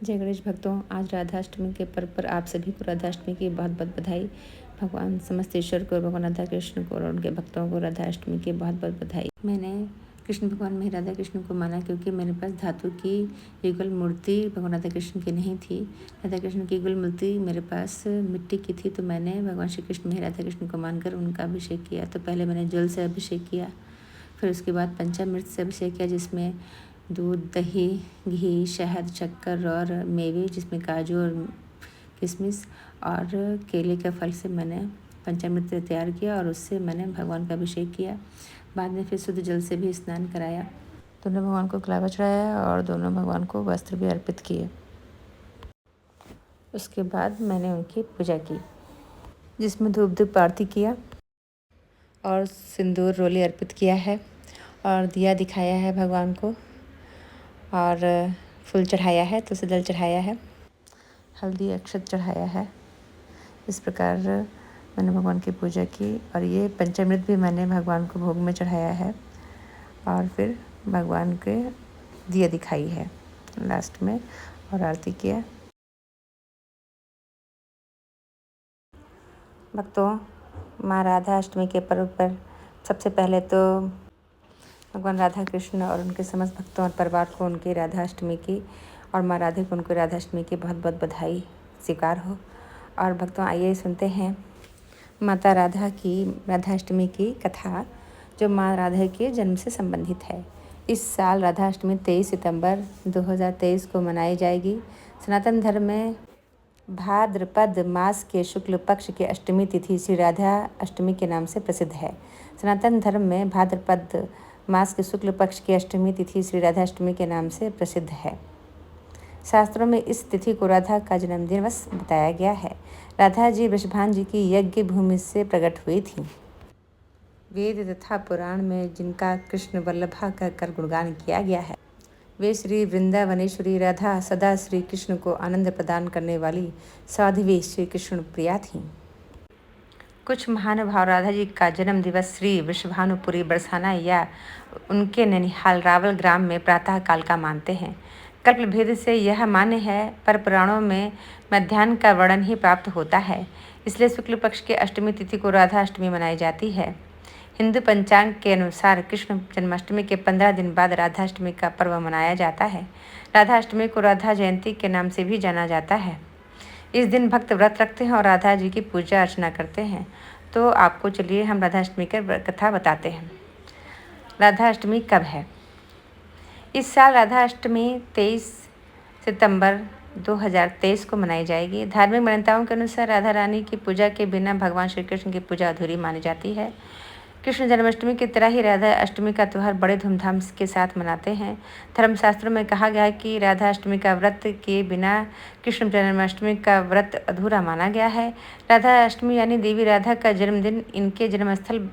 जय गणेश भक्तों, आज राधाष्टमी के पर्व पर आप सभी को राधाष्टमी की बहुत बहुत बधाई। भगवान समस्त ईश्वर को, भगवान राधा कृष्ण को और उनके भक्तों को राधाष्टमी की बहुत बहुत बधाई। मैंने कृष्ण भगवान में राधा कृष्ण को माना क्योंकि मेरे पास धातु की युगल मूर्ति भगवान राधा कृष्ण की नहीं थी। राधा कृष्ण की युगल मूर्ति मेरे पास मिट्टी की थी, तो मैंने भगवान श्री कृष्ण में राधा कृष्ण को मानकर उनका अभिषेक किया। तो पहले मैंने जल से अभिषेक किया, फिर उसके बाद पंचामृत से अभिषेक किया, जिसमें दूध, दही, घी, शहद, शक्कर और मेवे, जिसमें काजू और किशमिश और केले के फल से मैंने पंचामृत तैयार किया और उससे मैंने भगवान का अभिषेक किया। बाद में फिर शुद्ध जल से भी स्नान कराया। दोनों भगवान को कलावा चढ़ाया और दोनों भगवान को वस्त्र भी अर्पित किए। उसके बाद मैंने उनकी पूजा की, जिसमें धूप धूप आरती किया और सिंदूर रोली अर्पित किया है और दिया दिखाया है भगवान को और फूल चढ़ाया है, तुलसी दल चढ़ाया है, हल्दी अक्षत चढ़ाया है। इस प्रकार मैंने भगवान की पूजा की और ये पंचामृत भी मैंने भगवान को भोग में चढ़ाया है और फिर भगवान के दिया दिखाई है लास्ट में और आरती किया। भक्तों, माँ राधा अष्टमी के पर्व पर सबसे पहले तो भगवान राधा कृष्ण और उनके समस्त भक्तों और परिवार को उनकी राधा अष्टमी की और माँ राधे को उनकी राधा अष्टमी की बहुत बहुत बधाई स्वीकार हो। और भक्तों, आइए सुनते हैं माता राधा की राधा अष्टमी की कथा, जो माँ राधा के जन्म से संबंधित है। इस साल राधा अष्टमी 23 सितंबर 2023 को मनाई जाएगी। सनातन धर्म में भाद्रपद मास के शुक्ल पक्ष की अष्टमी तिथि श्री राधा अष्टमी के नाम से प्रसिद्ध है। सनातन धर्म में भाद्रपद मास के शुक्ल पक्ष की अष्टमी तिथि श्री राधा अष्टमी के नाम से प्रसिद्ध है। शास्त्रों में इस तिथि को राधा का जन्मदिन दिवस बताया गया है। राधा जी वृषभान जी की यज्ञ भूमि से प्रकट हुई थी। वेद तथा पुराण में जिनका कृष्ण वल्लभा कर गुणगान किया गया है, वे श्री वृंदावनेश्वरी राधा सदा श्री कृष्ण को आनंद प्रदान करने वाली साध्वी श्री कृष्ण प्रिया थीं। कुछ महानुभाव राधा जी का जन्म दिवस श्री वृषभानुपुरी बरसाना या उनके ननिहाल रावल ग्राम में प्रातः काल का मानते हैं। कल्प भेद से यह मान्य है, पर पुराणों में मध्याह्न का वर्णन ही प्राप्त होता है, इसलिए शुक्ल पक्ष की अष्टमी तिथि को राधा अष्टमी मनाई जाती है। हिंदू पंचांग के अनुसार कृष्ण जन्माष्टमी के 15 दिन बाद राधाष्टमी का पर्व मनाया जाता है। राधा अष्टमी को राधा जयंती के नाम से भी जाना जाता है। इस दिन भक्त व्रत रखते हैं और राधा जी की पूजा अर्चना करते हैं। तो आपको चलिए हम राधा अष्टमी की कथा बताते हैं। राधा अष्टमी कब है? इस साल राधा अष्टमी 23 सितंबर 2023 को मनाई जाएगी। धार्मिक मान्यताओं के अनुसार राधा रानी की पूजा के बिना भगवान श्री कृष्ण की पूजा अधूरी मानी जाती है। कृष्ण जन्माष्टमी की तरह ही राधा अष्टमी का त्यौहार बड़े धूमधाम के साथ मनाते हैं। धर्मशास्त्रों में कहा गया है कि राधा अष्टमी का व्रत के बिना कृष्ण जन्माष्टमी का व्रत अधूरा माना गया है। राधा अष्टमी यानी देवी राधा का जन्मदिन इनके जन्मस्थल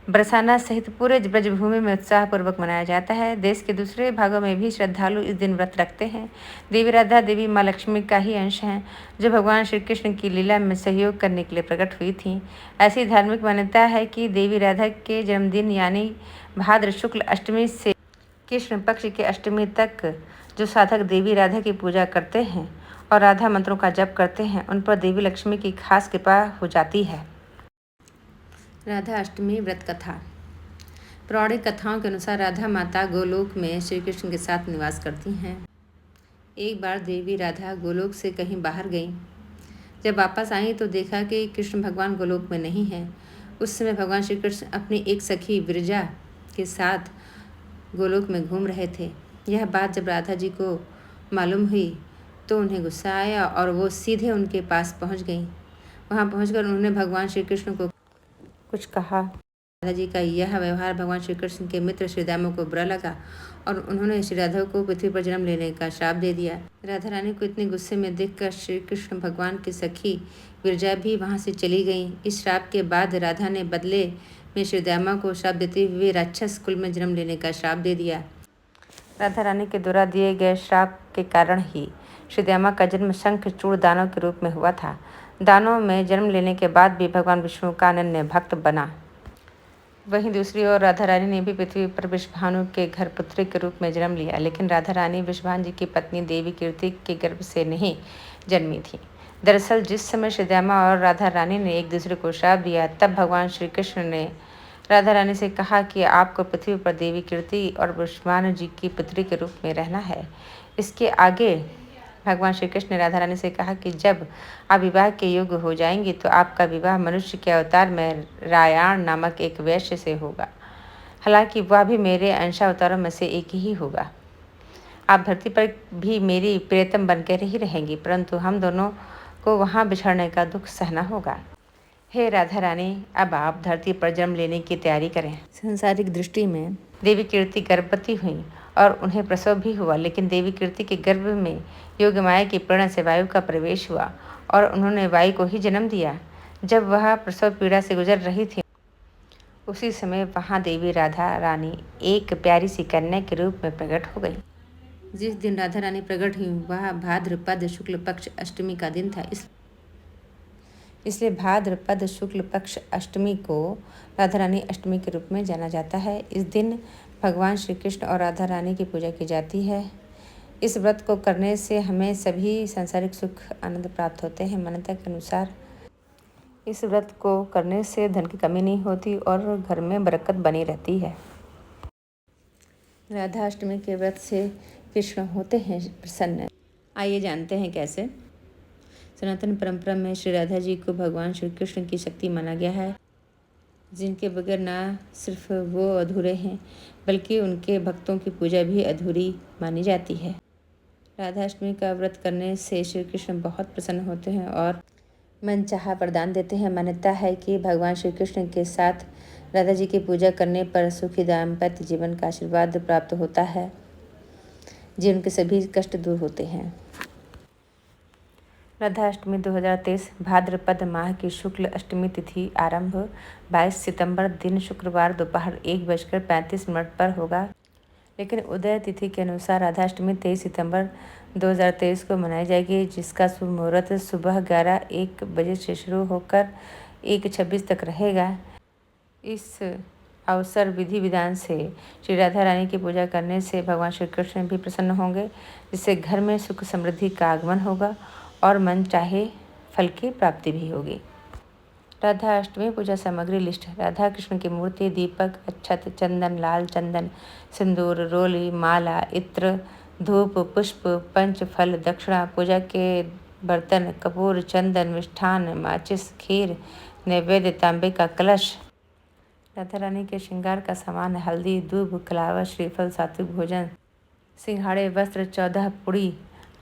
बरसाना सहित पूरे ब्रजभूमि में उत्साहपूर्वक मनाया जाता है। देश के दूसरे भागों में भी श्रद्धालु इस दिन व्रत रखते हैं। देवी राधा देवी माँ लक्ष्मी का ही अंश हैं, जो भगवान श्री कृष्ण की लीला में सहयोग करने के लिए प्रकट हुई थीं। ऐसी धार्मिक मान्यता है कि देवी राधा के जन्मदिन यानी भाद्र शुक्ल अष्टमी से कृष्ण पक्ष की अष्टमी तक जो साधक देवी राधा की पूजा करते हैं और राधा मंत्रों का जप करते हैं, उन पर देवी लक्ष्मी की खास कृपा हो जाती है। राधा अष्टमी व्रत कथा। पौराणिक कथाओं के अनुसार राधा माता गोलोक में श्री कृष्ण के साथ निवास करती हैं। एक बार देवी राधा गोलोक से कहीं बाहर गईं। जब वापस आईं तो देखा कि कृष्ण भगवान गोलोक में नहीं हैं। उस समय भगवान श्री कृष्ण अपनी एक सखी विरजा के साथ गोलोक में घूम रहे थे। यह बात जब राधा जी को मालूम हुई तो उन्हें गुस्सा आया और वो सीधे उनके पास पहुंच गईं। वहां पहुंचकर उन्होंने भगवान श्री कृष्ण को कुछ कहा। राधा जी का यह व्यवहार भगवान श्री कृष्ण के मित्र श्री दामा को बुरा लगा और उन्होंने श्री राधा को पृथ्वी पर जन्म लेने का श्राप दे दिया। राधा रानी को इतने गुस्से में देखकर श्री कृष्ण भगवान की सखी विरजा भी वहां से चली गईं। इस श्राप के बाद राधा ने बदले में श्री दामा को श्राप देते हुए राक्षस कुल में जन्म लेने का श्राप दे दिया। राधा रानी के द्वारा दिए गए श्राप के कारण ही श्री दामा का जन्म शंखचूड़ दानव के रूप में हुआ था। दानव में जन्म लेने के बाद भी भगवान विष्णु का अनन्य भक्त बना। वहीं दूसरी ओर राधा रानी ने भी पृथ्वी पर वृषभानु के घर पुत्री के रूप में जन्म लिया, लेकिन राधा रानी वृषभानु जी की पत्नी देवी कीर्ति के गर्भ से नहीं जन्मी थी। दरअसल जिस समय श्रीदामा और राधा रानी ने एक दूसरे को श्राप दिया, तब भगवान श्री कृष्ण ने राधा रानी से कहा कि आपको पृथ्वी पर देवी कीर्ति और वृषभानु जी की पुत्री के रूप में रहना है। इसके आगे भगवान श्री कृष्ण ने राधा रानी से कहा कि जब आप विवाह के योग्य हो जाएंगी तो आपका विवाह मनुष्य के अवतार में रायाण नामक एक वैश्य से होगा। हालांकि वह भी मेरे अंशावतारों में से एक ही होगा। आप धरती पर भी मेरी प्रियतम बनकर ही रहेंगी, परंतु हम दोनों को वहाँ बिछड़ने का दुख सहना होगा। हे राधा रानी, अब आप धरती पर जन्म लेने की तैयारी करें। सांसारिक दृष्टि में देवी कीर्ति गर्भवती हुई और उन्हें प्रसव भी हुआ, लेकिन देवी कीर्ति के गर्भ में योगमाया की प्रेरणा से वायु का प्रवेश हुआ और उन्होंने वायु को ही जन्म दिया। जब वह प्रसव पीड़ा से गुजर रही थी, उसी समय वहाँ देवी राधा रानी एक प्यारी सी कन्या के रूप में प्रकट हो गई। जिस दिन राधा रानी प्रकट हुई वह भाद्रपद शुक्ल पक्ष अष्टमी का दिन था। इसलिए भाद्रपद शुक्ल पक्ष अष्टमी को राधा रानी अष्टमी के रूप में जाना जाता है। इस दिन भगवान श्री कृष्ण और राधा रानी की पूजा की जाती है। इस व्रत को करने से हमें सभी सांसारिक सुख आनंद प्राप्त होते हैं। मान्यता के अनुसार इस व्रत को करने से धन की कमी नहीं होती और घर में बरकत बनी रहती है। राधा अष्टमी के व्रत से कृष्ण होते हैं प्रसन्न। आइए जानते हैं कैसे। सनातन परंपरा में श्री राधा जी को भगवान श्री कृष्ण की शक्ति माना गया है, जिनके बगैर न सिर्फ वो अधूरे हैं बल्कि उनके भक्तों की पूजा भी अधूरी मानी जाती है। राधा अष्टमी का व्रत करने से श्री कृष्ण बहुत प्रसन्न होते हैं और मनचाहा वरदान देते हैं। मान्यता है कि भगवान श्री कृष्ण के साथ राधा जी की पूजा करने पर सुखी दाम्पत्य जीवन का आशीर्वाद प्राप्त होता है, जीवन के सभी कष्ट दूर होते हैं। राधा अष्टमी 2023 भाद्रपद माह की शुक्ल अष्टमी तिथि आरंभ 22 सितंबर दिन शुक्रवार दोपहर 1:35 पर होगा, लेकिन उदय तिथि के अनुसार राधा अष्टमी 23 सितंबर 2023 को मनाई जाएगी, जिसका शुभ मुहूर्त सुबह 11:01 बजे से शुरू होकर 1:26 तक रहेगा। इस अवसर विधि विधान से श्री राधा रानी की पूजा करने से भगवान श्री कृष्ण भी प्रसन्न होंगे, जिससे घर में सुख समृद्धि का आगमन होगा और मन चाहे फल की प्राप्ति भी होगी। राधा अष्टमी पूजा सामग्री लिस्ट। राधा कृष्ण की मूर्ति, दीपक, अक्षत, चंदन, लाल चंदन, सिंदूर, रोली, माला, इत्र, धूप, पुष्प, पंच फल, दक्षिणा, पूजा के बर्तन, कपूर, चंदन, मिष्ठान, माचिस, खीर, नैवेद्य, तांबे का कलश। राधा रानी के श्रृंगार का सामान, हल्दी, दूब, कलावा, श्रीफल, सात्विक भोजन, सिंघाड़े, वस्त्र, 14 पुड़ी,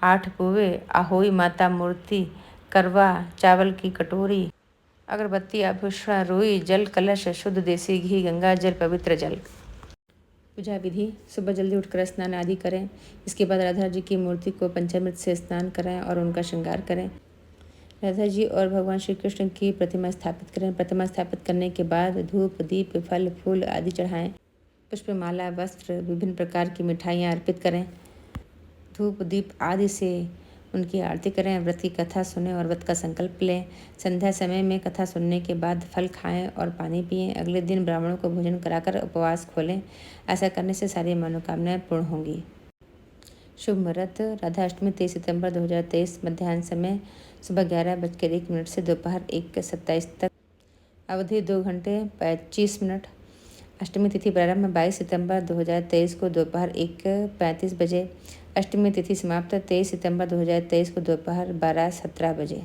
8 पुए, आहोई माता मूर्ति, करवा, चावल की कटोरी, अगरबत्ती, आभूषण, रुई, जल कलश, शुद्ध देसी घी, गंगा जल, पवित्र जल। पूजा विधि। सुबह जल्दी उठकर स्नान आदि करें। इसके बाद राधा जी की मूर्ति को पंचामृत से स्नान कराएं और उनका श्रृंगार करें। राधा जी और भगवान श्री कृष्ण की प्रतिमा स्थापित करें। प्रतिमा स्थापित करने के बाद धूप, दीप, फल, फूल आदि चढ़ाएं। पुष्पमाला, वस्त्र, विभिन्न प्रकार की मिठाइयाँ अर्पित करें। धूप, दीप आदि से उनकी आरती करें। व्रत की कथा सुनें और व्रत का संकल्प लें। संध्या समय में कथा सुनने के बाद फल खाएं और पानी पिएं। अगले दिन ब्राह्मणों को भोजन कराकर उपवास खोलें। ऐसा करने से सारी मनोकामनाएं पूर्ण होंगी। शुभ मुहूर्त। राधा अष्टमी 23 सितंबर 2023 मध्याह्न समय सुबह 11:01 से दोपहर 1:27 तक। अवधि 2 घंटे 25 मिनट। अष्टमी तिथि प्रारंभ 22 सितंबर 2023 को दोपहर 1:35 बजे। अष्टमी तिथि समाप्त 23 सितंबर 2023 को दोपहर 12:17 बजे।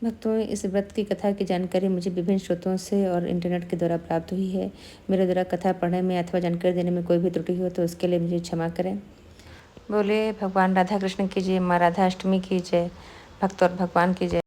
भक्तों, इस व्रत की कथा की जानकारी मुझे विभिन्न स्रोतों से और इंटरनेट के द्वारा प्राप्त हुई है। मेरे द्वारा कथा पढ़ने में अथवा जानकारी देने में कोई भी त्रुटि हो तो उसके लिए मुझे क्षमा करें। बोले भगवान राधा कृष्ण की जय, माँ राधा अष्टमी की जय, भक्त और भगवान की जय।